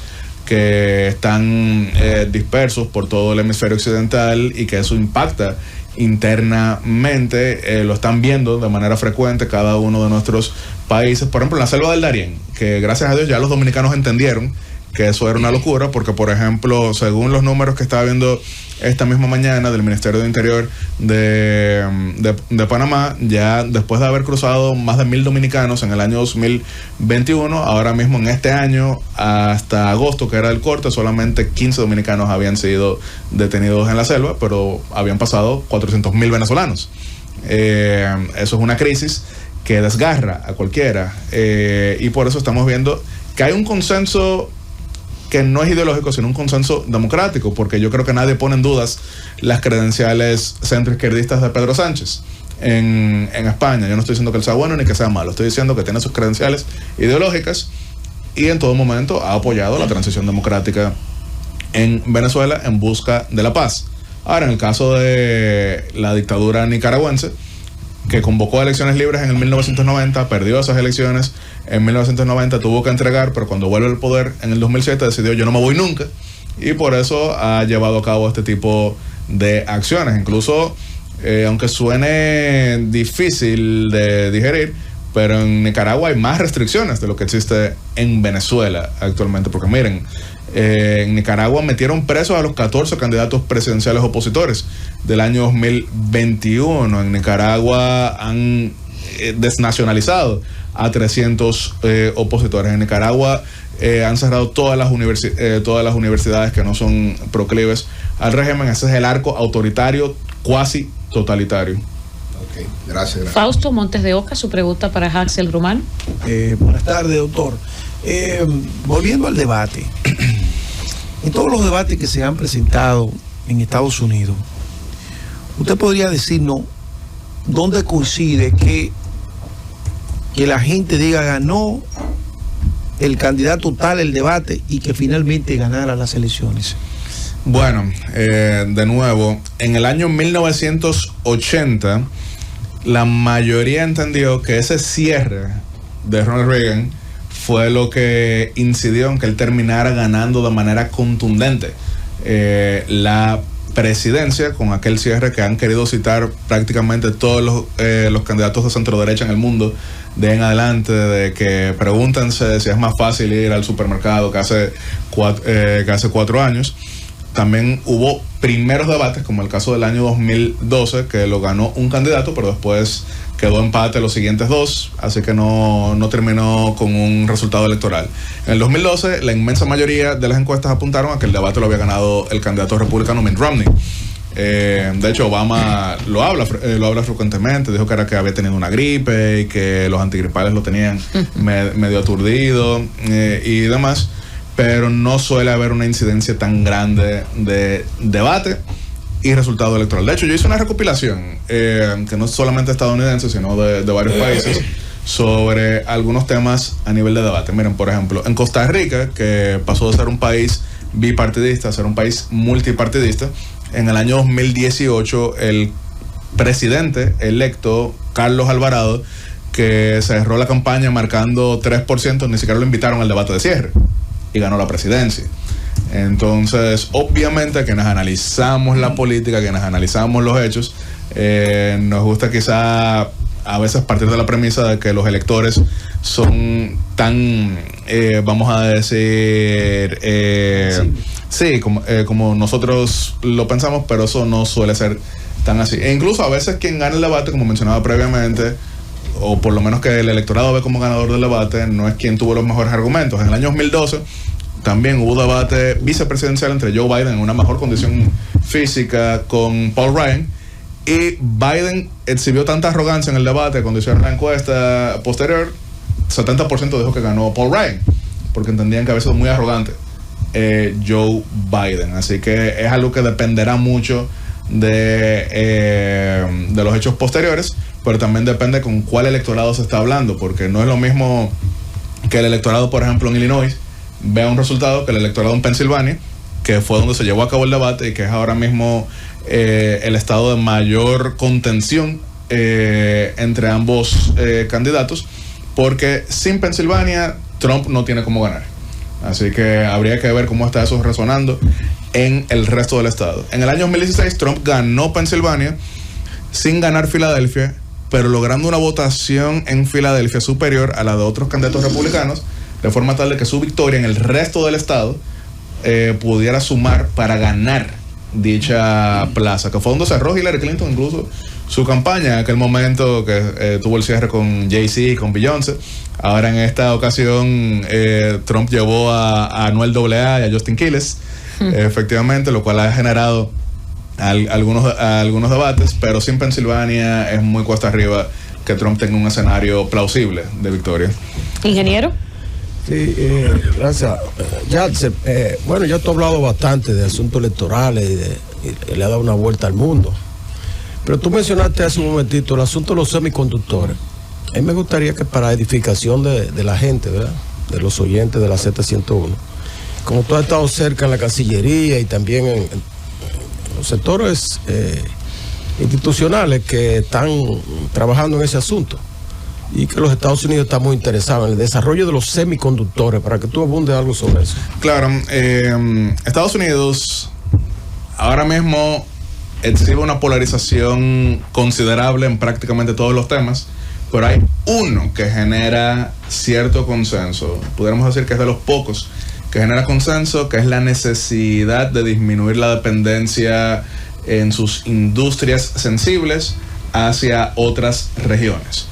que están dispersos por todo el hemisferio occidental y que eso impacta internamente. Lo están viendo de manera frecuente cada uno de nuestros países. Por ejemplo, en la selva del Darién, que gracias a Dios ya los dominicanos entendieron que eso era una locura, porque, por ejemplo, según los números que estaba viendo esta misma mañana del Ministerio de Interior de Panamá, ya después de haber cruzado más de 1,000 dominicanos en el año 2021, ahora mismo en este año, hasta agosto, que era el corte, solamente 15 dominicanos habían sido detenidos en la selva, pero habían pasado 400,000 venezolanos. Eso es una crisis que desgarra a cualquiera, y por eso estamos viendo que hay un consenso que no es ideológico, sino un consenso democrático, porque yo creo que nadie pone en dudas las credenciales centroizquierdistas de Pedro Sánchez en España. Yo no estoy diciendo que él sea bueno ni que sea malo, estoy diciendo que tiene sus credenciales ideológicas y en todo momento ha apoyado la transición democrática en Venezuela en busca de la paz. Ahora, en el caso de la dictadura nicaragüense, que convocó elecciones libres en el 1990, perdió esas elecciones en 1990, tuvo que entregar, pero cuando vuelve al poder en el 2007 decidió yo no me voy nunca, y por eso ha llevado a cabo este tipo de acciones. Incluso, aunque suene difícil de digerir, pero en Nicaragua hay más restricciones de lo que existe en Venezuela actualmente, porque miren, en Nicaragua metieron presos a los 14 candidatos presidenciales opositores del año 2021. En Nicaragua han desnacionalizado a 300 opositores. En Nicaragua han cerrado todas las universidades que no son proclives al régimen. Ese es el arco autoritario cuasi totalitario. Ok, gracias. Fausto Montes de Oca, su pregunta para Haxel Román. Buenas tardes, doctor. Volviendo al debate, en todos los debates que se han presentado en Estados Unidos, usted podría decirnos dónde coincide que la gente diga ganó el candidato tal el debate y que finalmente ganara las elecciones. Bueno, de nuevo, en el año 1980 la mayoría entendió que ese cierre de Ronald Reagan fue lo que incidió en que él terminara ganando de manera contundente la presidencia, con aquel cierre que han querido citar prácticamente todos los candidatos de centro derecha en el mundo de en adelante, de que pregúntense si es más fácil ir al supermercado que hace 4 años. También hubo primeros debates, como el caso del año 2012, que lo ganó un candidato, pero después quedó empate los siguientes 2, así que no terminó con un resultado electoral. En el 2012, la inmensa mayoría de las encuestas apuntaron a que el debate lo había ganado el candidato republicano Mitt Romney. De hecho, Obama lo habla frecuentemente, dijo que era que había tenido una gripe y que los antigripales lo tenían medio aturdido y demás, pero no suele haber una incidencia tan grande de debate y resultado electoral. De hecho, yo hice una recopilación que no es solamente estadounidense, sino de varios países, sobre algunos temas a nivel de debate. Miren, por ejemplo, en Costa Rica, que pasó de ser un país bipartidista a ser un país multipartidista, en el año 2018 el presidente electo Carlos Alvarado, que cerró la campaña marcando 3%, ni siquiera lo invitaron al debate de cierre y ganó la presidencia. Entonces, obviamente, quienes analizamos la política, quienes analizamos los hechos, nos gusta quizá a veces partir de la premisa de que los electores son tan, vamos a decir, sí, como nosotros lo pensamos, pero eso no suele ser tan así. E incluso a veces quien gana el debate, como mencionaba previamente, o por lo menos que el electorado ve como ganador del debate, no es quien tuvo los mejores argumentos. En el año 2012 también hubo debate vicepresidencial entre Joe Biden en una mejor condición física con Paul Ryan, y Biden exhibió tanta arrogancia en el debate cuando hicieron la encuesta posterior, 70% dijo que ganó Paul Ryan, porque entendían que había sido muy arrogante Joe Biden. Así que es algo que dependerá mucho de los hechos posteriores, pero también depende con cuál electorado se está hablando, porque no es lo mismo que el electorado, por ejemplo, en Illinois vea un resultado que el electorado en Pensilvania, que fue donde se llevó a cabo el debate y que es ahora mismo el estado de mayor contención entre ambos candidatos, porque sin Pensilvania Trump no tiene cómo ganar. Así que habría que ver cómo está eso resonando en el resto del estado. En el año 2016 Trump ganó Pensilvania sin ganar Filadelfia, pero logrando una votación en Filadelfia superior a la de otros candidatos republicanos, de forma tal de que su victoria en el resto del estado pudiera sumar para ganar dicha plaza, que fue donde cerró Hillary Clinton incluso su campaña en aquel momento, que tuvo el cierre con Jay-Z y con Beyoncé. Ahora en esta ocasión Trump llevó a Anuel AA y a Justin Quiles, efectivamente, lo cual ha generado algunos debates, pero sin Pensilvania es muy cuesta arriba que Trump tenga un escenario plausible de victoria. Ingeniero. Sí, gracias. Bueno, ya tú has hablado bastante de asuntos electorales y le ha dado una vuelta al mundo. Pero tú mencionaste hace un momentito el asunto de los semiconductores. A mí me gustaría que para edificación de la gente, ¿verdad?, de los oyentes de la Z101, como tú has estado cerca en la Cancillería y también en los sectores institucionales que están trabajando en ese asunto, y que los Estados Unidos están muy interesados en el desarrollo de los semiconductores, para que tú abundes algo sobre eso. Claro, Estados Unidos ahora mismo exhibe una polarización considerable en prácticamente todos los temas, pero hay uno que genera cierto consenso, pudiéramos decir que es de los pocos que genera consenso, que es la necesidad de disminuir la dependencia en sus industrias sensibles hacia otras regiones.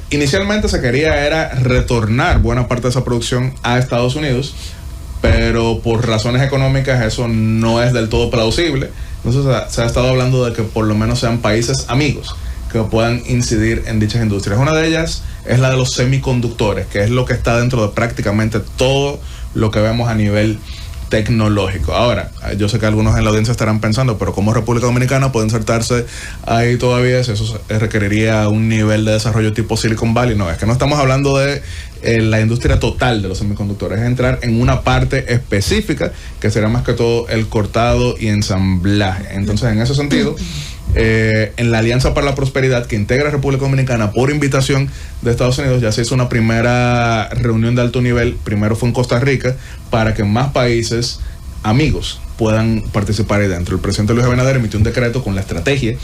Inicialmente se quería era retornar buena parte de esa producción a Estados Unidos, pero por razones económicas eso no es del todo plausible. Entonces se ha estado hablando de que por lo menos sean países amigos que puedan incidir en dichas industrias. Una de ellas es la de los semiconductores, que es lo que está dentro de prácticamente todo lo que vemos a nivel tecnológico. Ahora, yo sé que algunos en la audiencia estarán pensando, pero ¿cómo República Dominicana puede insertarse ahí todavía? Si eso requeriría un nivel de desarrollo tipo Silicon Valley. No, es que no estamos hablando de la industria total de los semiconductores, es entrar en una parte específica que será más que todo el cortado y ensamblaje. Entonces, en ese sentido, en la Alianza para la Prosperidad que integra República Dominicana por invitación de Estados Unidos, ya se hizo una primera reunión de alto nivel. Primero fue en Costa Rica, para que más países amigos puedan participar ahí dentro. El presidente Luis Abinader emitió un decreto con la estrategia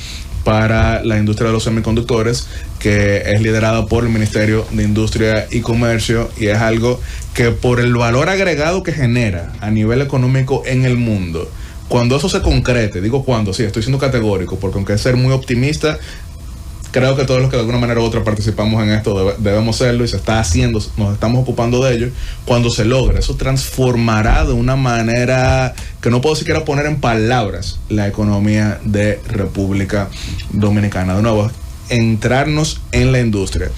para la industria de los semiconductores, que es liderada por el Ministerio de Industria y Comercio, y es algo que, por el valor agregado que genera a nivel económico en el mundo, cuando eso se concrete, digo cuando, sí, estoy siendo categórico, porque aunque es ser muy optimista, creo que todos los que de alguna manera u otra participamos en esto debemos serlo, y se está haciendo, nos estamos ocupando de ello. Cuando se logre, eso transformará de una manera que no puedo siquiera poner en palabras la economía de República Dominicana. De nuevo, entrarnos en la industria.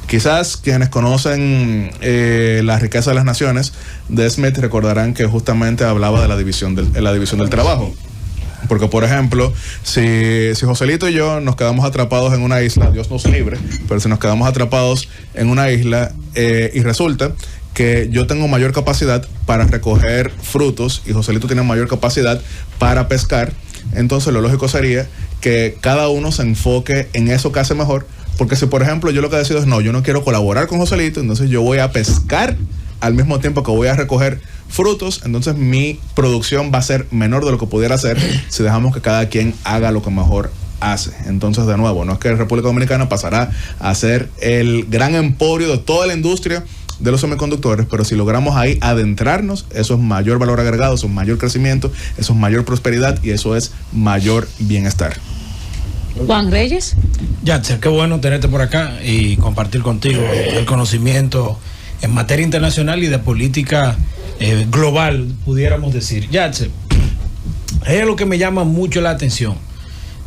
Quizás quienes conocen la riqueza de las naciones de Smith recordarán que justamente hablaba de la división del trabajo. Porque, por ejemplo, si Joselito y yo nos quedamos atrapados en una isla, Dios nos libre, pero si nos quedamos atrapados en una isla y resulta que yo tengo mayor capacidad para recoger frutos y Joselito tiene mayor capacidad para pescar, entonces lo lógico sería que cada uno se enfoque en eso que hace mejor. Porque si, por ejemplo, yo lo que decido es no, yo no quiero colaborar con Joselito, entonces yo voy a pescar al mismo tiempo que voy a recoger frutos, entonces mi producción va a ser menor de lo que pudiera ser si dejamos que cada quien haga lo que mejor hace. Entonces, de nuevo, no es que la República Dominicana pasará a ser el gran emporio de toda la industria de los semiconductores, pero si logramos ahí adentrarnos, eso es mayor valor agregado, eso es mayor crecimiento, eso es mayor prosperidad y eso es mayor bienestar. Juan Reyes. Yatser, qué bueno tenerte por acá y compartir contigo el conocimiento en materia internacional y de política global, pudiéramos decir. Yatser, es lo que me llama mucho la atención.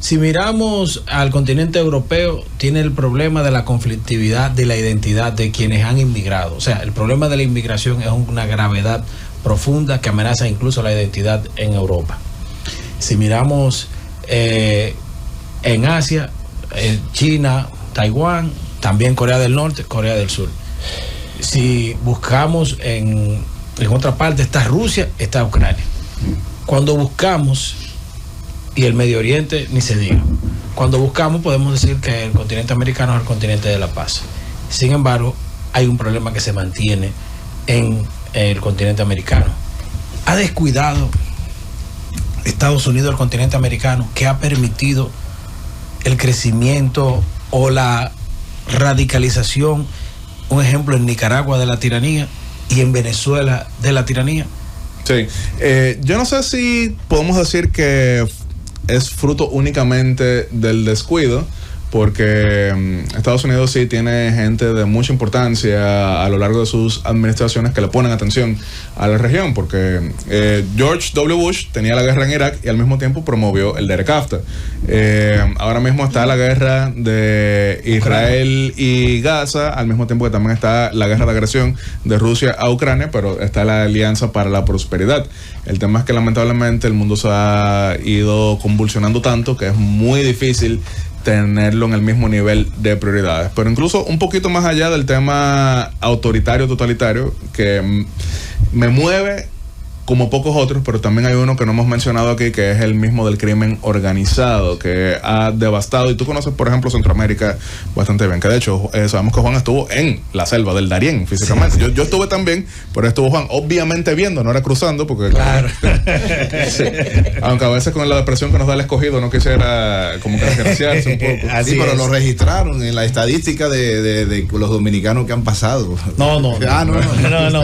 Si miramos al continente europeo, tiene el problema de la conflictividad de la identidad de quienes han inmigrado. O sea, el problema de la inmigración es una gravedad profunda que amenaza incluso la identidad en Europa. Si miramos en Asia, China, Taiwán, también Corea del Norte, Corea del Sur. Si buscamos en otra parte, está Rusia, está Ucrania. Cuando buscamos, y el Medio Oriente ni se diga, cuando buscamos podemos decir que el continente americano es el continente de la paz. Sin embargo, hay un problema que se mantiene en el continente americano. Ha descuidado Estados Unidos el continente americano, que ha permitido el crecimiento o la radicalización, un ejemplo en Nicaragua de la tiranía y en Venezuela de la tiranía. Sí, yo no sé si podemos decir que es fruto únicamente del descuido, porque Estados Unidos sí tiene gente de mucha importancia a lo largo de sus administraciones que le ponen atención a la región, porque George W. Bush tenía la guerra en Irak y al mismo tiempo promovió el Derek AFTA. Ahora mismo está la guerra de Israel y Gaza, al mismo tiempo que también está la guerra de agresión de Rusia a Ucrania, pero está la Alianza para la Prosperidad. El tema es que lamentablemente el mundo se ha ido convulsionando tanto que es muy difícil tenerlo en el mismo nivel de prioridades. Pero incluso un poquito más allá del tema autoritario, totalitario, que me mueve como pocos otros, pero también hay uno que no hemos mencionado aquí, que es el mismo del crimen organizado, que ha devastado, y tú conoces, por ejemplo, Centroamérica bastante bien, que de hecho sabemos que Juan estuvo en la selva del Darién, físicamente. Sí. Yo estuve también, pero estuvo Juan, obviamente viendo, no era cruzando, porque claro. Sí. Aunque a veces con la depresión que nos da el escogido no quisiera como que desgraciarse un poco. Así sí, pero es. Lo registraron en la estadística de los dominicanos que han pasado. No,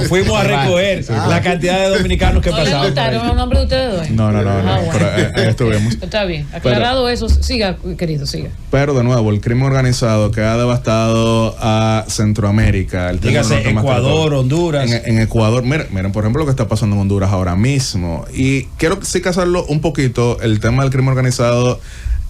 fuimos a recoger la cantidad de dominicanos que ¿No le preguntaron el nombre de ustedes? No. Bueno. Pero ahí estuvimos. Está bien, aclarado eso. Siga, querido, siga. Pero de nuevo, el crimen organizado que ha devastado a Centroamérica. Dígase Ecuador, Honduras. En Ecuador, miren, por ejemplo, lo que está pasando en Honduras ahora mismo. Y quiero sí casarlo un poquito, el tema del crimen organizado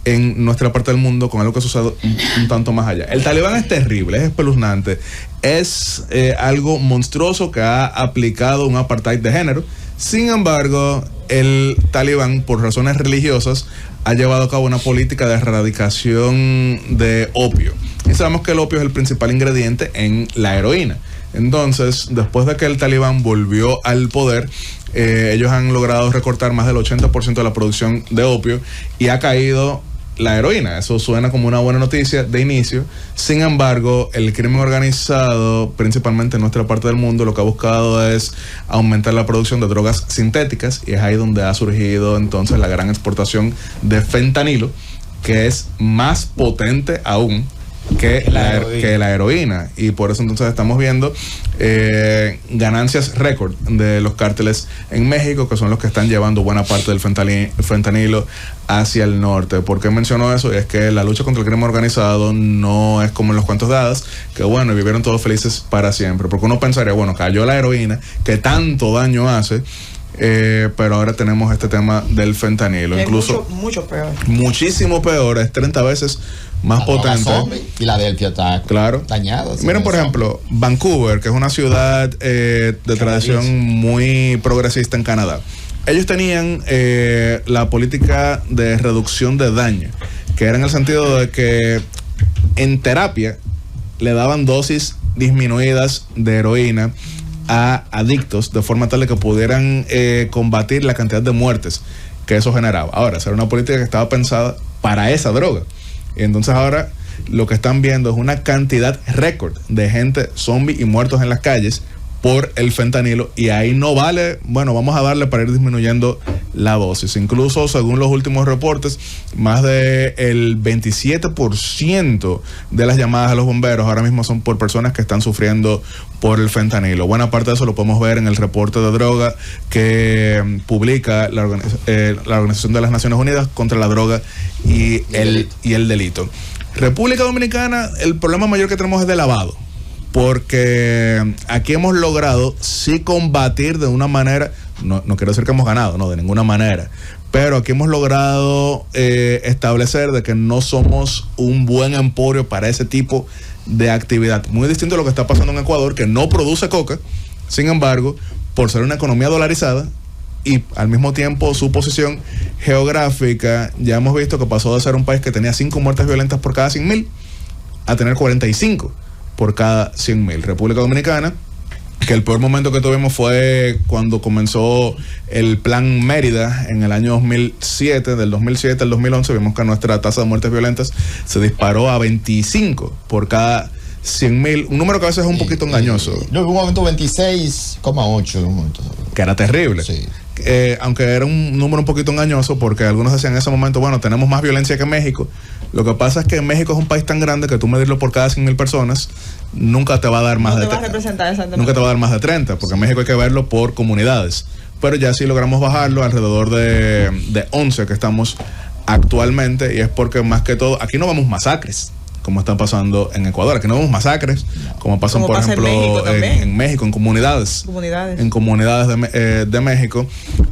en nuestra parte del mundo con algo que sucede un tanto más allá. El Talibán es terrible, es espeluznante, es algo monstruoso que ha aplicado un apartheid de género. Sin embargo, el Talibán, por razones religiosas, ha llevado a cabo una política de erradicación de opio. Y sabemos que el opio es el principal ingrediente en la heroína. Entonces, después de que el Talibán volvió al poder, ellos han logrado recortar más del 80% de la producción de opio y ha caído la heroína. Eso suena como una buena noticia de inicio. Sin embargo, el crimen organizado, principalmente en nuestra parte del mundo, lo que ha buscado es aumentar la producción de drogas sintéticas, y es ahí donde ha surgido entonces la gran exportación de fentanilo, que es más potente aún que la heroína, y por eso entonces estamos viendo ganancias récord de los cárteles en México, que son los que están llevando buena parte del fentanilo hacia el norte. ¿Por qué menciono eso? Y es que la lucha contra el crimen organizado no es como en los cuentos de hadas, que bueno, vivieron todos felices para siempre, porque uno pensaría, bueno, cayó la heroína, que tanto daño hace, pero ahora tenemos este tema del fentanilo, incluso mucho peor, muchísimo peor, es 30 veces más potente. Filadelfia está dañado. Miren, por ejemplo, Vancouver, que es una ciudad de tradición muy progresista en Canadá. Ellos tenían la política de reducción de daño, que era en el sentido de que en terapia le daban dosis disminuidas de heroína a adictos, de forma tal de que pudieran combatir la cantidad de muertes que eso generaba. Ahora, esa era una política que estaba pensada para esa droga. Y entonces ahora lo que están viendo es una cantidad récord de gente zombie y muertos en las calles por el fentanilo, y ahí no vale, bueno, vamos a darle para ir disminuyendo la dosis. Incluso según los últimos reportes, más del 27% de las llamadas a los bomberos ahora mismo son por personas que están sufriendo por el fentanilo. Buena parte de eso lo podemos ver en el reporte de droga que publica la Organización de las Naciones Unidas contra la Droga y el Delito. República Dominicana, el problema mayor que tenemos es de lavado, porque aquí hemos logrado sí combatir de una manera, no quiero decir que hemos ganado, no, de ninguna manera, pero aquí hemos logrado establecer de que no somos un buen emporio para ese tipo de actividad. Muy distinto a lo que está pasando en Ecuador, que no produce coca, sin embargo, por ser una economía dolarizada y al mismo tiempo su posición geográfica, ya hemos visto que pasó de ser un país que tenía 5 muertes violentas por cada 100.000 a tener 45 por cada 100.000. República Dominicana, que el peor momento que tuvimos fue cuando comenzó el Plan Mérida en el año 2007, del 2007 al 2011, vimos que nuestra tasa de muertes violentas se disparó a 25 por cada 100.000, un número que a veces es un poquito engañoso. No, en un momento 26,8 en un momento. Que era terrible. Sí. Aunque era un número un poquito engañoso, porque algunos decían en ese momento, bueno, tenemos más violencia que México. Lo que pasa es que México es un país tan grande que tú medirlo por cada 100.000 personas nunca te va a dar más de 30, porque en México hay que verlo por comunidades. Pero ya sí logramos bajarlo alrededor de 11 que estamos actualmente, y es porque más que todo, aquí no vemos masacres como están pasando en Ecuador. Aquí no vemos masacres como pasan, por ejemplo, en México, en comunidades de México,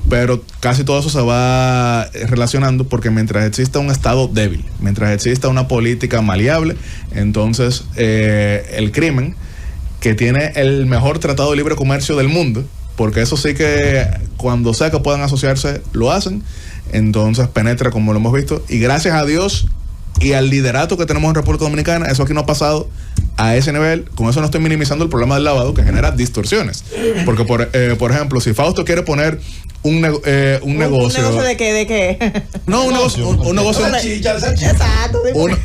pero casi todo eso se va relacionando porque mientras exista un Estado débil, mientras exista una política maleable, entonces el crimen, que tiene el mejor tratado de libre comercio del mundo, porque eso sí que cuando sea que puedan asociarse, lo hacen, entonces penetra como lo hemos visto, y gracias a Dios y al liderato que tenemos en República Dominicana, eso aquí no ha pasado a ese nivel. Con eso no estoy minimizando el problema del lavado, que genera distorsiones. Porque, por ejemplo, si Fausto quiere poner un negocio... ¿Un negocio de qué? No, un negocio de salchicha. Exacto.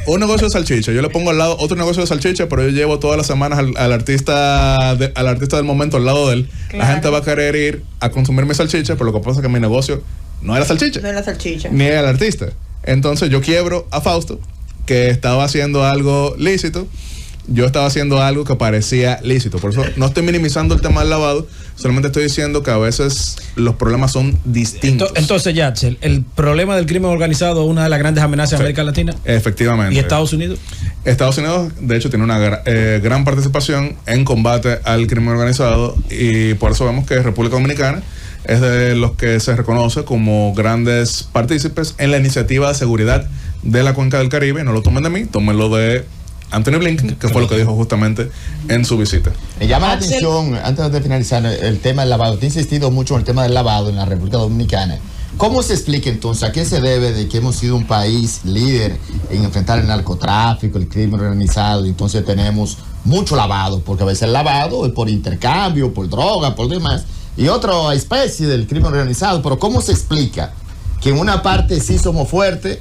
Un negocio de salchicha. Yo le pongo al lado otro negocio de salchicha, pero yo llevo todas las semanas al artista del momento al lado de él. Claro. La gente va a querer ir a consumir mi salchicha, pero lo que pasa es que mi negocio no era salchicha. No era salchicha. Ni era el artista. Entonces yo quiebro a Fausto, que estaba haciendo algo lícito. Yo estaba haciendo algo que parecía lícito. Por eso no estoy minimizando el tema del lavado, solamente estoy diciendo que a veces los problemas son distintos. Entonces, Yatzel, el problema del crimen organizado es una de las grandes amenazas de América Latina. Efectivamente. ¿Y Estados Unidos? Estados Unidos, de hecho, tiene una gran participación en combate al crimen organizado, y por eso vemos que República Dominicana es de los que se reconoce como grandes partícipes en la iniciativa de seguridad de la Cuenca del Caribe. No lo tomen de mí, tómenlo de Anthony Blinken, que fue lo que dijo justamente en su visita. Me llama la atención, antes de finalizar, el tema del lavado. Te he insistido mucho en el tema del lavado en la República Dominicana. ¿Cómo se explica entonces a qué se debe de que hemos sido un país líder en enfrentar el narcotráfico, el crimen organizado, y entonces tenemos mucho lavado? Porque a veces el lavado es por intercambio, por droga, por demás, y otra especie del crimen organizado. Pero ¿cómo se explica que en una parte sí somos fuertes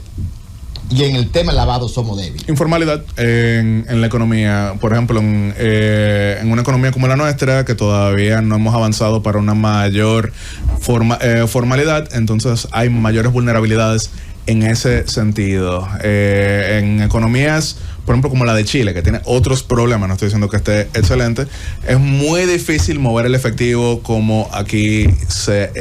y en el tema del lavado somos débiles? Informalidad en la economía. Por ejemplo, en una economía como la nuestra, que todavía no hemos avanzado para una mayor formalidad, entonces hay mayores vulnerabilidades en ese sentido. En economías, por ejemplo, como la de Chile, que tiene otros problemas, no estoy diciendo que esté excelente, es muy difícil mover el efectivo como aquí se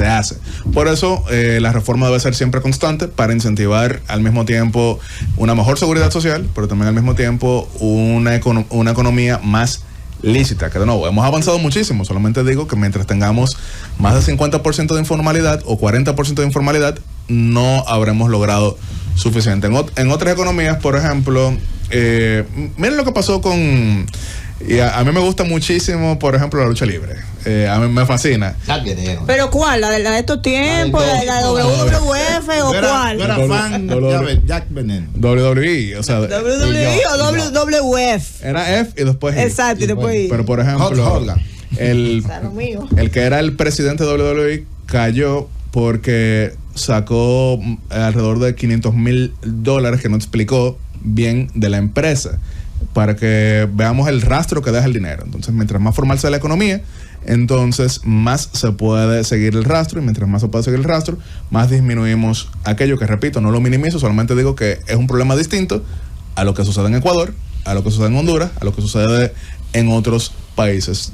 hace. Por eso la reforma debe ser siempre constante, para incentivar al mismo tiempo una mejor seguridad social, pero también al mismo tiempo una economía más lícita, que de nuevo hemos avanzado muchísimo. Solamente digo que mientras tengamos más del 50% de informalidad o 40% de informalidad, no habremos logrado suficiente. En otras economías, por ejemplo, miren lo que pasó con... Y a mí me gusta muchísimo, por ejemplo, la lucha libre. A mí me fascina. ¿Pero cuál? ¿La de estos tiempos? ¿La de WWF o cuál? Yo era fan de Jack Veneno. WWE, o sea... ¿WWE o WWF? Era F y después G. Exacto, y después I. Pero, por ejemplo, el que era el presidente de WWE cayó porque sacó alrededor de $500,000 que no explicó bien de la empresa, para que veamos el rastro que deja el dinero. Entonces, mientras más formal sea la economía, entonces más se puede seguir el rastro, y mientras más se puede seguir el rastro, más disminuimos aquello que, repito, no lo minimizo, solamente digo que es un problema distinto a lo que sucede en Ecuador, a lo que sucede en Honduras, a lo que sucede en otros países.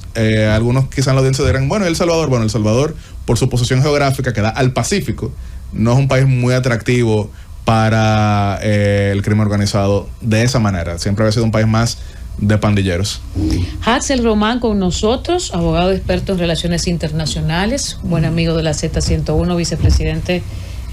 Algunos quizás en la audiencia dirán, bueno, El Salvador, por su posición geográfica que da al Pacífico, no es un país muy atractivo para el crimen organizado de esa manera. Siempre había sido un país más de pandilleros. Haxel Román con nosotros, abogado experto en relaciones internacionales, buen amigo de la Z101, vicepresidente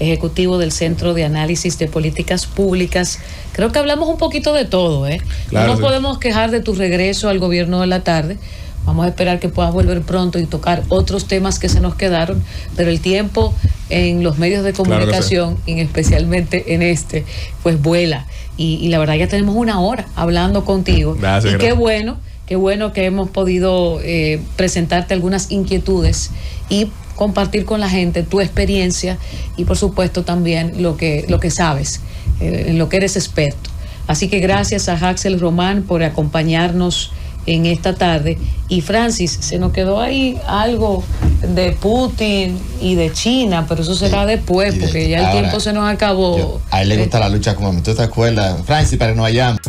ejecutivo del Centro de Análisis de Políticas Públicas. Creo que hablamos un poquito de todo, ¿eh? Claro, no nos sí. podemos quejar de tu regreso al gobierno de la tarde. Vamos a esperar que puedas volver pronto y tocar otros temas que se nos quedaron, pero el tiempo en los medios de comunicación, Claro que y especialmente en este, pues vuela. Y la verdad ya tenemos una hora hablando contigo. Gracias, y gracias. Qué bueno que hemos podido presentarte algunas inquietudes y compartir con la gente tu experiencia y por supuesto también lo que sabes, en lo que eres experto. Así que gracias a Haxel Román por acompañarnos en esta tarde. Y Francis, se nos quedó ahí algo de Putin y de China, pero eso será después, porque ya el tiempo se nos acabó. A él le gusta la lucha como a mí. ¿Tú te acuerdas? Francis, para que no vayamos.